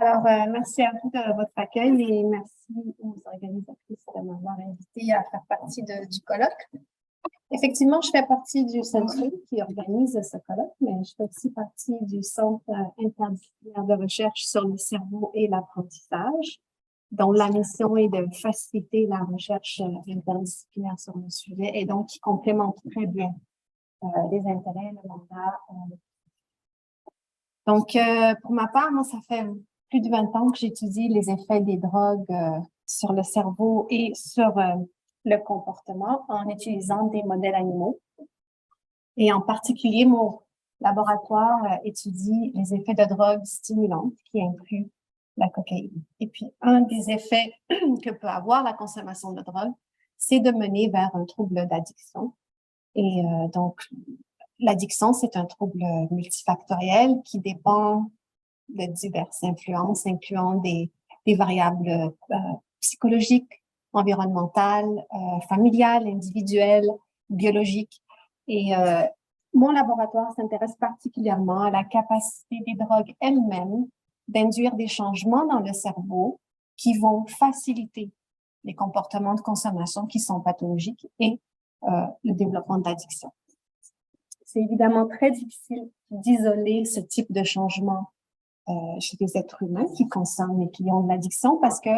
Alors, merci à vous de votre accueil et merci aux organisatrices de m'avoir invité à faire partie du colloque. Effectivement, je fais partie du centre qui organise ce colloque, mais je fais aussi partie du Centre interdisciplinaire de recherche sur le cerveau et l'apprentissage, dont la mission est de faciliter la recherche interdisciplinaire sur le sujet et donc qui complémente très bien les intérêts, le mandat. Donc, pour ma part, moi, ça fait plus de 20 ans que j'étudie les effets des drogues sur le cerveau et sur le comportement en utilisant des modèles animaux. Et en particulier, mon laboratoire étudie les effets de drogues stimulantes qui incluent la cocaïne. Et puis, un des effets que peut avoir la consommation de drogue, c'est de mener vers un trouble d'addiction. Et donc, l'addiction, c'est un trouble multifactoriel qui dépend de diverses influences, incluant des variables psychologiques, environnementales, familiales, individuelles, biologiques. Et mon laboratoire s'intéresse particulièrement à la capacité des drogues elles-mêmes d'induire des changements dans le cerveau qui vont faciliter les comportements de consommation qui sont pathologiques et le développement de l'addiction. C'est évidemment très difficile d'isoler ce type de changement chez des êtres humains qui consomment et qui ont de l'addiction parce que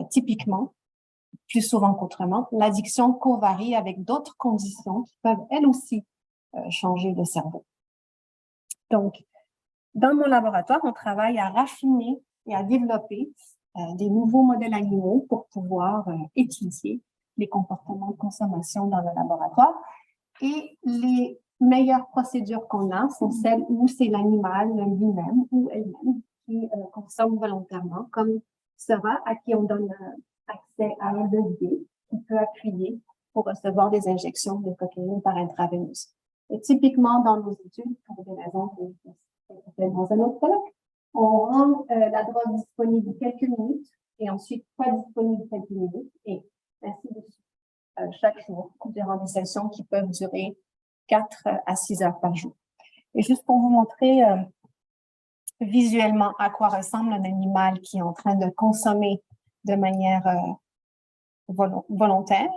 typiquement, plus souvent qu'autrement, l'addiction covarie avec d'autres conditions qui peuvent elles aussi changer le cerveau. Donc, dans mon laboratoire, on travaille à raffiner et à développer des nouveaux modèles animaux pour pouvoir étudier les comportements de consommation dans le laboratoire. Et les meilleures procédures qu'on a sont celles où c'est l'animal lui-même ou elle-même qui consomme volontairement, comme Sora, à qui on donne accès à un levier qui peut appuyer pour recevoir des injections de cocaïne par intraveineuse. Et typiquement, dans nos études, pour des raisons que je vais dans un autre colloque, on rend la drogue disponible quelques minutes et ensuite pas disponible quelques minutes et ainsi de suite. Chaque jour, durant des sessions qui peuvent durer 4 à 6 heures par jour. Et juste pour vous montrer visuellement à quoi ressemble un animal qui est en train de consommer de manière volontaire.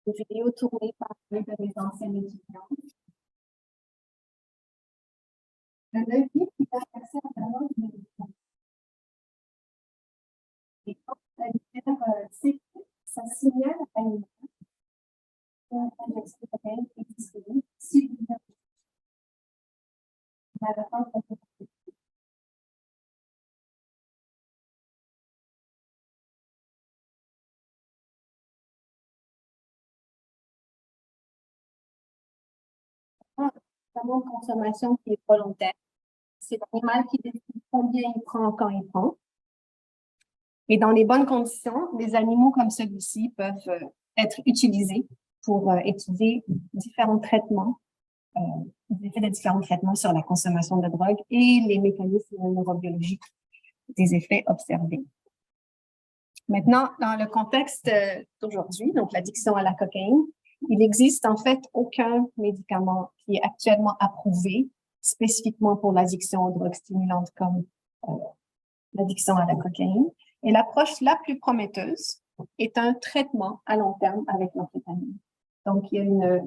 Une vidéo tournée par une de mes anciennes étudiantes. Le levier qui va accès à la langue de l'étudiant. Et quand la lumière s'éteint, ça signale à une injection de cocaïne est disponible si vous avez la langue de l'étudiant. Notamment de consommation qui est volontaire. C'est l'animal qui décide combien il prend quand il prend. Et dans les bonnes conditions, des animaux comme celui-ci peuvent être utilisés pour étudier différents traitements, les effets de différents traitements sur la consommation de drogue et les mécanismes neurobiologiques des effets observés. Maintenant, dans le contexte d'aujourd'hui, donc l'addiction à la cocaïne, il n'existe en fait aucun médicament qui est actuellement approuvé spécifiquement pour l'addiction aux drogues stimulantes comme l'addiction à la cocaïne. Et l'approche la plus prometteuse est un traitement à long terme avec l'amphétamine. Donc, il y a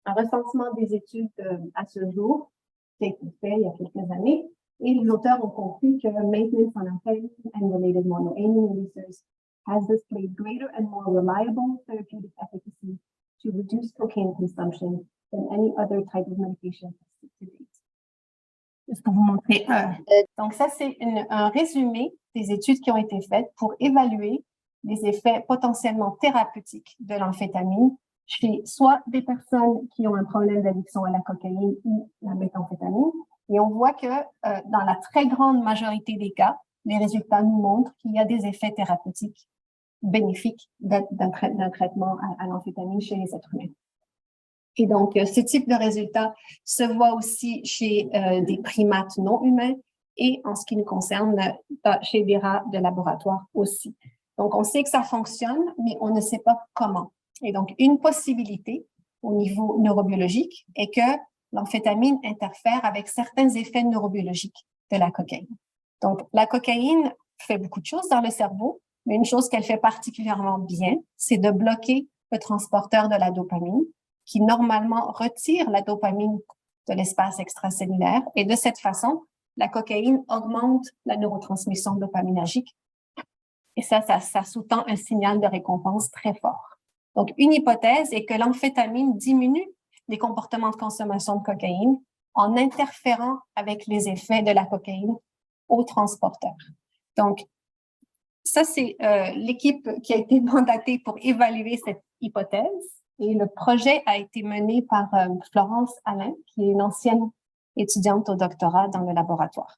un recensement des études à ce jour qui a été fait il y a quelques années. Et les auteurs ont conclu que maintenance on amphetamine and related monoamine users has displayed greater and more reliable therapeutic efficacy to reduce cocaine consumption than any other type of medication to date. Juste pour vous montrer donc ça, c'est un résumé des études qui ont été faites pour évaluer les effets potentiellement thérapeutiques de l'amphétamine chez soit des personnes qui ont un problème d'addiction à la cocaïne ou la méthamphétamine. Et on voit que dans la très grande majorité des cas, les résultats nous montrent qu'il y a des effets thérapeutiques bénéfiques d'un traitement à l'amphétamine chez les êtres humains. Et donc, ce type de résultat se voit aussi chez des primates non humains et en ce qui nous concerne, chez des rats de laboratoire aussi. Donc, on sait que ça fonctionne, mais on ne sait pas comment. Et donc, une possibilité au niveau neurobiologique est que l'amphétamine interfère avec certains effets neurobiologiques de la cocaïne. Donc, la cocaïne fait beaucoup de choses dans le cerveau, mais une chose qu'elle fait particulièrement bien, c'est de bloquer le transporteur de la dopamine, qui normalement retire la dopamine de l'espace extracellulaire. Et de cette façon, la cocaïne augmente la neurotransmission dopaminergique. Et ça sous-tend un signal de récompense très fort. Donc, une hypothèse est que l'amphétamine diminue les comportements de consommation de cocaïne en interférant avec les effets de la cocaïne au transporteur. Donc, ça, c'est l'équipe qui a été mandatée pour évaluer cette hypothèse. Et le projet a été mené par Florence Alain, qui est une ancienne étudiante au doctorat dans le laboratoire.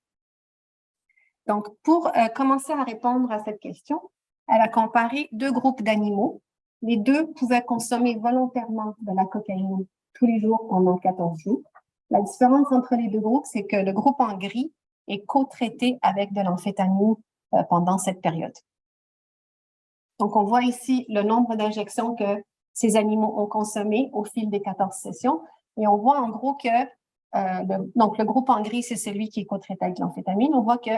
Donc, pour commencer à répondre à cette question, elle a comparé deux groupes d'animaux. Les deux pouvaient consommer volontairement de la cocaïne tous les jours pendant 14 jours. La différence entre les deux groupes, c'est que le groupe en gris est co-traité avec de l'amphétamine pendant cette période. Donc, on voit ici le nombre d'injections que ces animaux ont consommé au fil des 14 sessions. Et on voit en gros que, donc le groupe en gris, c'est celui qui est co-traité avec l'amphétamine. On voit que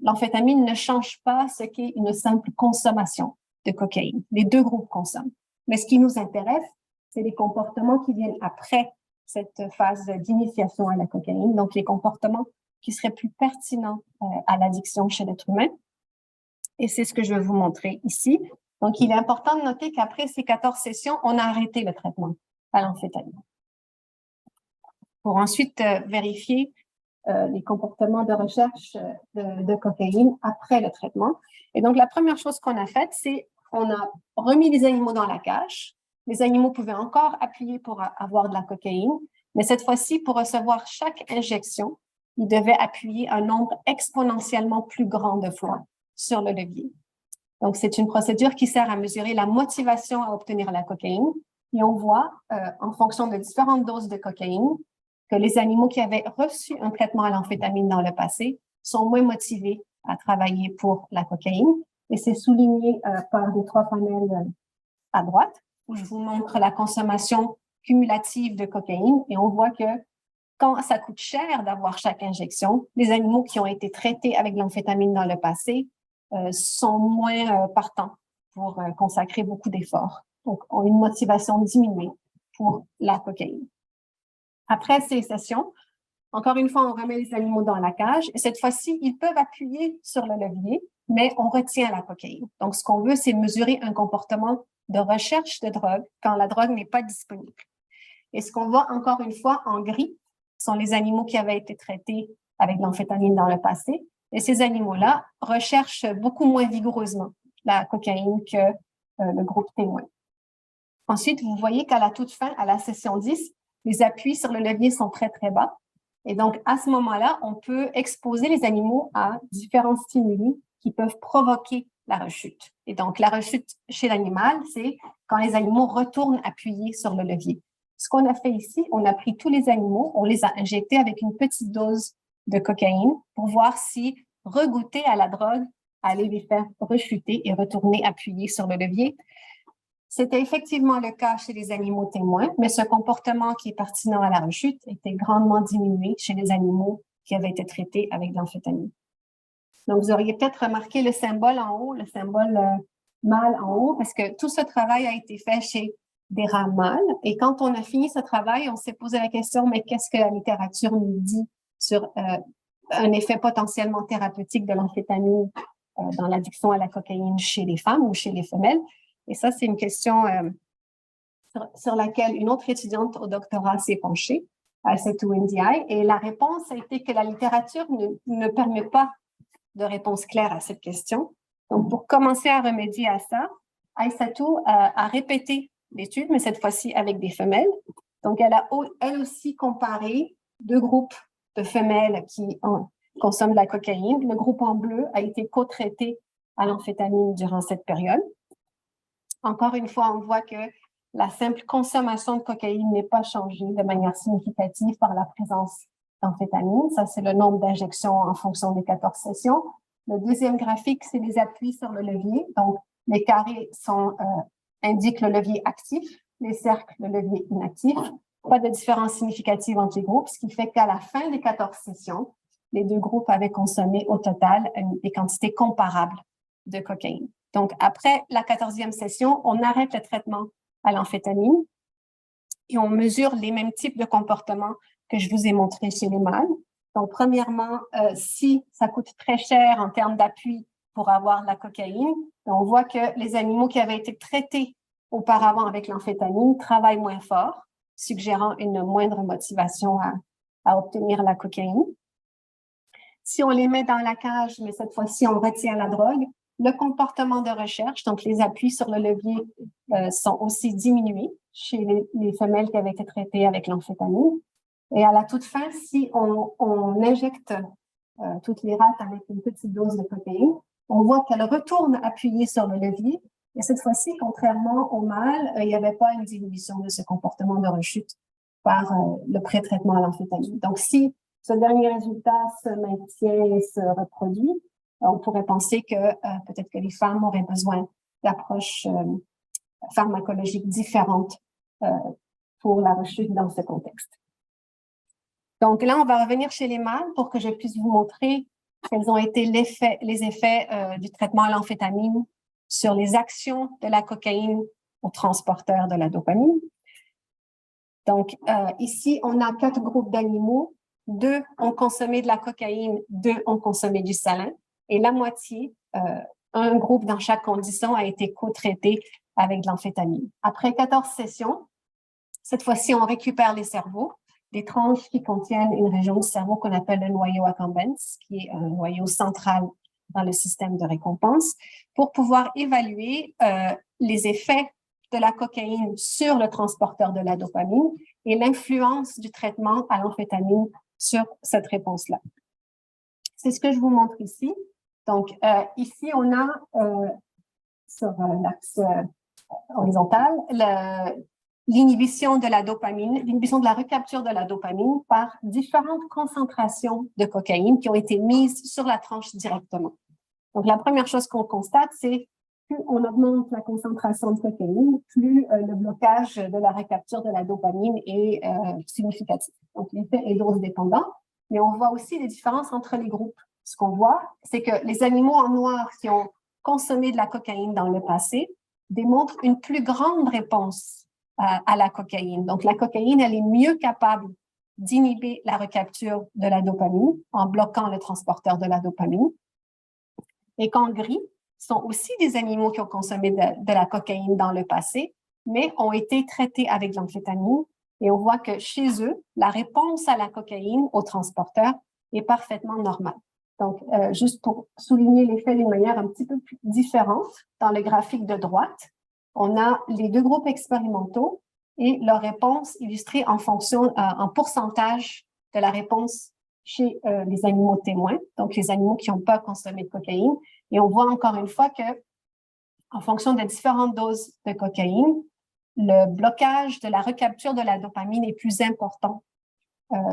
l'amphétamine ne change pas ce qu'est une simple consommation de cocaïne. Les deux groupes consomment. Mais ce qui nous intéresse, c'est les comportements qui viennent après cette phase d'initiation à la cocaïne, donc les comportements qui seraient plus pertinents à l'addiction chez l'être humain. Et c'est ce que je vais vous montrer ici. Donc, il est important de noter qu'après ces 14 sessions, on a arrêté le traitement à l'amphétamine pour ensuite vérifier les comportements de recherche de cocaïne après le traitement. Et donc, la première chose qu'on a faite, c'est on a remis les animaux dans la cage. Les animaux pouvaient encore appuyer pour avoir de la cocaïne, mais cette fois-ci, pour recevoir chaque injection, ils devaient appuyer un nombre exponentiellement plus grand de fois sur le levier. Donc, c'est une procédure qui sert à mesurer la motivation à obtenir la cocaïne. Et on voit, en fonction de différentes doses de cocaïne, que les animaux qui avaient reçu un traitement à l'amphétamine dans le passé sont moins motivés à travailler pour la cocaïne. Et c'est souligné par les trois panels à droite, où je vous montre la consommation cumulative de cocaïne. Et on voit que quand ça coûte cher d'avoir chaque injection, les animaux qui ont été traités avec l'amphétamine dans le passé sont moins partants pour consacrer beaucoup d'efforts. Donc, ont une motivation diminuée pour la cocaïne. Après ces sessions, encore une fois, on remet les animaux dans la cage et cette fois-ci, ils peuvent appuyer sur le levier, mais on retient la cocaïne. Donc, ce qu'on veut, c'est mesurer un comportement de recherche de drogue quand la drogue n'est pas disponible. Et ce qu'on voit encore une fois en gris sont les animaux qui avaient été traités avec l'amphétamine dans le passé. Et ces animaux-là recherchent beaucoup moins vigoureusement la cocaïne que le groupe témoin. Ensuite, vous voyez qu'à la toute fin, à la session 10, les appuis sur le levier sont très, très bas. Et donc, à ce moment-là, on peut exposer les animaux à différents stimuli qui peuvent provoquer la rechute. Et donc, la rechute chez l'animal, c'est quand les animaux retournent appuyer sur le levier. Ce qu'on a fait ici, on a pris tous les animaux, on les a injectés avec une petite dose de cocaïne pour voir si regoûter à la drogue allait les faire rechuter et retourner appuyer sur le levier. C'était effectivement le cas chez les animaux témoins, mais ce comportement qui est pertinent à la rechute était grandement diminué chez les animaux qui avaient été traités avec de l'amphétamine. Donc, vous auriez peut-être remarqué le symbole en haut, le symbole mâle en haut, parce que tout ce travail a été fait chez des rats mâles. Et quand on a fini ce travail, on s'est posé la question, mais qu'est-ce que la littérature nous dit sur un effet potentiellement thérapeutique de l'amphétamine dans l'addiction à la cocaïne chez les femmes ou chez les femelles? Et ça, c'est une question sur laquelle une autre étudiante au doctorat s'est penchée, Aissatou Ndiaye, et la réponse a été que la littérature ne permet pas de réponse claire à cette question. Donc, pour commencer à remédier à ça, Aissatou a répété l'étude, mais cette fois-ci avec des femelles. Donc, elle a elle aussi comparé deux groupes de femelles qui consomment de la cocaïne. Le groupe en bleu a été co-traité à l'amphétamine durant cette période. Encore une fois, on voit que la simple consommation de cocaïne n'est pas changée de manière significative par la présence d'amphétamine. Ça, c'est le nombre d'injections en fonction des 14 sessions. Le deuxième graphique, c'est les appuis sur le levier. Donc, les carrés sont indiquent le levier actif, les cercles, le levier inactif. Pas de différence significative entre les groupes, ce qui fait qu'à la fin des 14 sessions, les deux groupes avaient consommé au total des quantités comparables de cocaïne. Donc, après la 14e session, on arrête le traitement à l'amphétamine et on mesure les mêmes types de comportements que je vous ai montrés chez les mâles. Donc, premièrement, si ça coûte très cher en termes d'appui pour avoir de la cocaïne, on voit que les animaux qui avaient été traités auparavant avec l'amphétamine travaillent moins fort, suggérant une moindre motivation à obtenir la cocaïne. Si on les met dans la cage, mais cette fois-ci, on retient la drogue, le comportement de recherche, donc les appuis sur le levier, sont aussi diminués chez les femelles qui avaient été traitées avec l'amphétamine. Et à la toute fin, si on injecte toutes les rates avec une petite dose de cocaïne, on voit qu'elles retournent appuyer sur le levier. Et cette fois-ci, contrairement au mâle, il n'y avait pas une diminution de ce comportement de rechute par le pré-traitement à l'amphétamine. Donc, si ce dernier résultat se maintient et se reproduit, on pourrait penser que peut-être que les femmes auraient besoin d'approches pharmacologiques différentes pour la rechute dans ce contexte. Donc là, on va revenir chez les mâles pour que je puisse vous montrer quels ont été les effets du traitement à l'amphétamine sur les actions de la cocaïne aux transporteurs de la dopamine. Donc, ici, on a 4 groupes d'animaux. 2 ont consommé de la cocaïne, 2 ont consommé du salin. Et la moitié, un groupe dans chaque condition, a été co-traité avec de l'amphétamine. Après 14 sessions, cette fois-ci, on récupère les cerveaux, des tranches qui contiennent une région du cerveau qu'on appelle le noyau accumbens, qui est un noyau central dans le système de récompense, pour pouvoir évaluer les effets de la cocaïne sur le transporteur de la dopamine et l'influence du traitement à l'amphétamine sur cette réponse-là. C'est ce que je vous montre ici. Donc, ici, on a sur l'axe horizontal l'inhibition de la dopamine, l'inhibition de la recapture de la dopamine par différentes concentrations de cocaïne qui ont été mises sur la tranche directement. Donc, la première chose qu'on constate, c'est plus on augmente la concentration de cocaïne, plus le blocage de la recapture de la dopamine est significatif. Donc, l'effet est dose dépendant, mais on voit aussi des différences entre les groupes. Ce qu'on voit, c'est que les animaux en noir qui ont consommé de la cocaïne dans le passé démontrent une plus grande réponse à la cocaïne. Donc, la cocaïne, elle est mieux capable d'inhiber la recapture de la dopamine en bloquant le transporteur de la dopamine. Et qu'en gris, sont aussi des animaux qui ont consommé de la cocaïne dans le passé, mais ont été traités avec l'amphétamine. Et on voit que chez eux, la réponse à la cocaïne au transporteur est parfaitement normale. Donc, juste pour souligner l'effet d'une manière un petit peu plus différente, dans le graphique de droite, on a les 2 groupes expérimentaux et leur réponse illustrée en fonction, en pourcentage de la réponse chez les animaux témoins, donc les animaux qui n'ont pas consommé de cocaïne. Et on voit encore une fois que, en fonction de différentes doses de cocaïne, le blocage de la recapture de la dopamine est plus important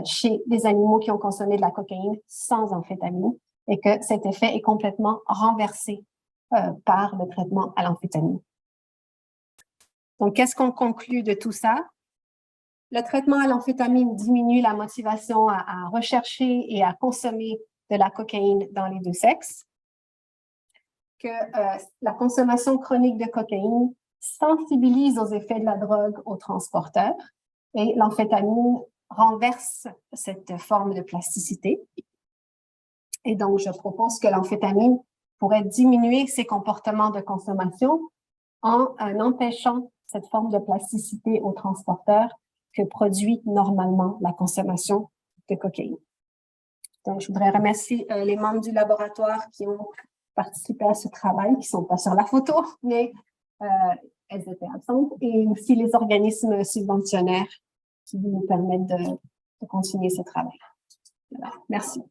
chez les animaux qui ont consommé de la cocaïne sans amphétamine et que cet effet est complètement renversé par le traitement à l'amphétamine. Donc, qu'est-ce qu'on conclut de tout ça? Le traitement à l'amphétamine diminue la motivation à rechercher et à consommer de la cocaïne dans les 2 sexes, que la consommation chronique de cocaïne sensibilise aux effets de la drogue aux transporteurs et l'amphétamine renverse cette forme de plasticité. Et donc, je propose que l'amphétamine pourrait diminuer ses comportements de consommation en empêchant cette forme de plasticité aux transporteurs que produit normalement la consommation de cocaïne. Donc, je voudrais remercier les membres du laboratoire qui ont participé à ce travail, qui ne sont pas sur la photo, mais elles étaient absentes, et aussi les organismes subventionnaires qui nous permettent de continuer ce travail. Voilà. Merci.